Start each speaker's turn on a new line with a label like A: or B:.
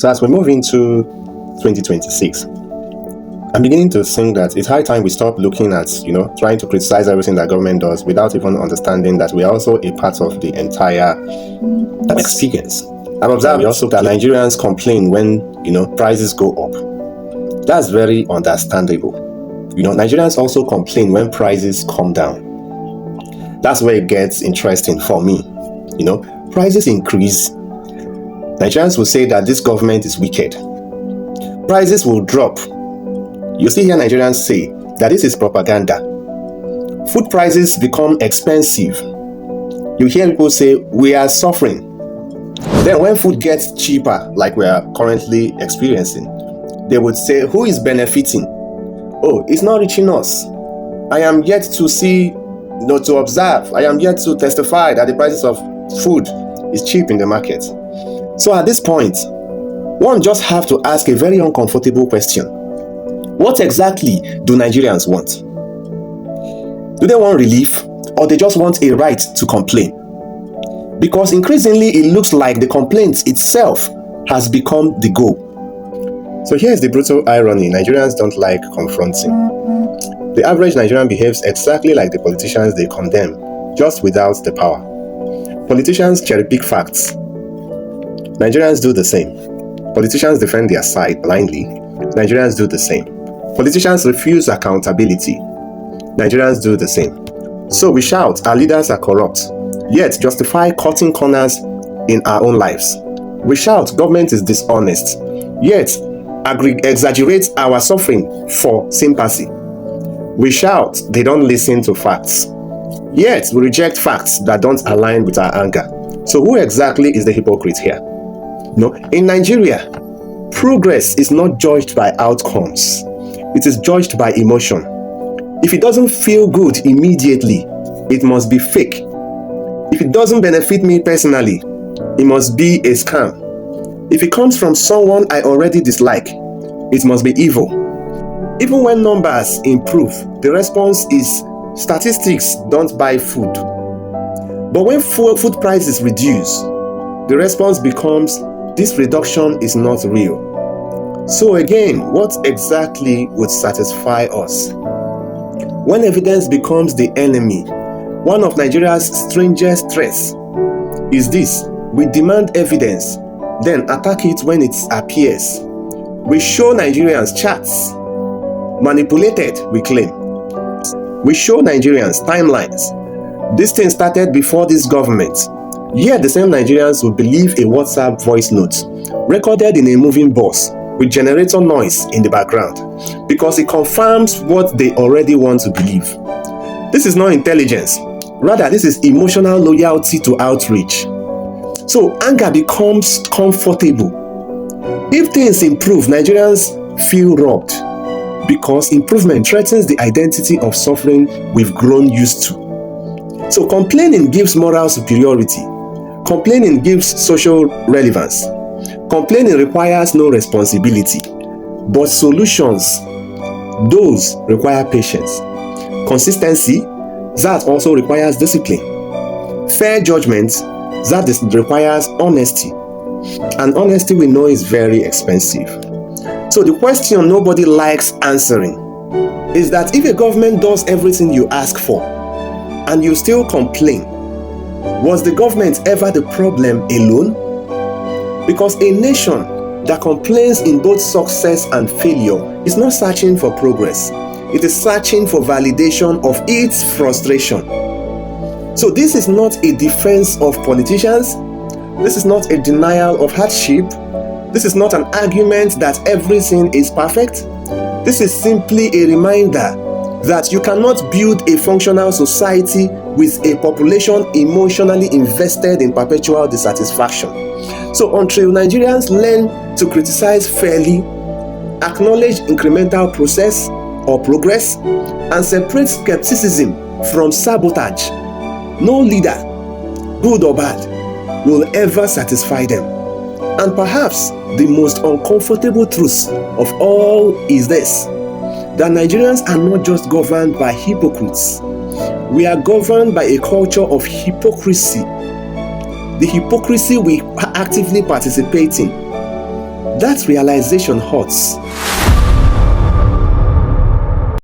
A: So as we move into 2026, I'm beginning to think that it's high time we stop looking at, trying to criticize everything that government does without even understanding that we are also a part of the entire experience. I've observed also that Nigerians complain when, prices go up. That's very understandable. Nigerians also complain when prices come down. That's where it gets interesting for me. Prices increase. Nigerians will say that this government is wicked. Prices will drop. You see here Nigerians say that this is propaganda. Food prices become expensive. You hear people say we are suffering. Then when food gets cheaper, like we are currently experiencing, they would say, who is benefiting? Oh, it's not reaching us. I am yet to see, to observe. I am yet to testify that the prices of food is cheap in the market. So at this point, one just have to ask a very uncomfortable question. What exactly do Nigerians want? Do they want relief, or they just want a right to complain? Because increasingly it looks like the complaint itself has become the goal. So here's the brutal irony Nigerians don't like confronting. The average Nigerian behaves exactly like the politicians they condemn, just without the power. Politicians cherry-pick facts. Nigerians do the same. Politicians defend their side blindly. Nigerians do the same. Politicians refuse accountability. Nigerians do the same. So we shout, our leaders are corrupt, yet justify cutting corners in our own lives. We shout, government is dishonest, yet exaggerate our suffering for sympathy. We shout, they don't listen to facts, yet we reject facts that don't align with our anger. So who exactly is the hypocrite here? In Nigeria, progress is not judged by outcomes. It is judged by emotion. If it doesn't feel good immediately, it must be fake. If it doesn't benefit me personally, it must be a scam. If it comes from someone I already dislike, it must be evil. Even when numbers improve, the response is statistics don't buy food. But when food prices reduce, the response becomes this reduction is not real. So again, what exactly would satisfy us? When evidence becomes the enemy, one of Nigeria's strangest threats is this: we demand evidence, then attack it when it appears. We show Nigerians charts, manipulated, we claim. We show Nigerians timelines. This thing started before this government. Yet the same Nigerians will believe a WhatsApp voice note recorded in a moving bus with generator noise in the background because it confirms what they already want to believe. This is not intelligence. Rather, this is emotional loyalty to outreach. So anger becomes comfortable. If things improve, Nigerians feel robbed because improvement threatens the identity of suffering we've grown used to. So complaining gives moral superiority. Complaining gives social relevance. Complaining requires no responsibility. But solutions, those require patience. Consistency, that also requires discipline. Fair judgment, that requires honesty. And honesty we know is very expensive. So the question nobody likes answering is that if a government does everything you ask for and you still complain, was the government ever the problem alone? Because a nation that complains in both success and failure is not searching for progress. It is searching for validation of its frustration. So this is not a defense of politicians. This is not a denial of hardship. This is not an argument that everything is perfect. This is simply a reminder that you cannot build a functional society with a population emotionally invested in perpetual dissatisfaction. So until Nigerians learn to criticize fairly, acknowledge incremental process or progress, and separate skepticism from sabotage, no leader, good or bad, will ever satisfy them. And perhaps the most uncomfortable truth of all is this: that Nigerians are not just governed by hypocrites. We are governed by a culture of hypocrisy. The hypocrisy we actively participate in. That realization hurts.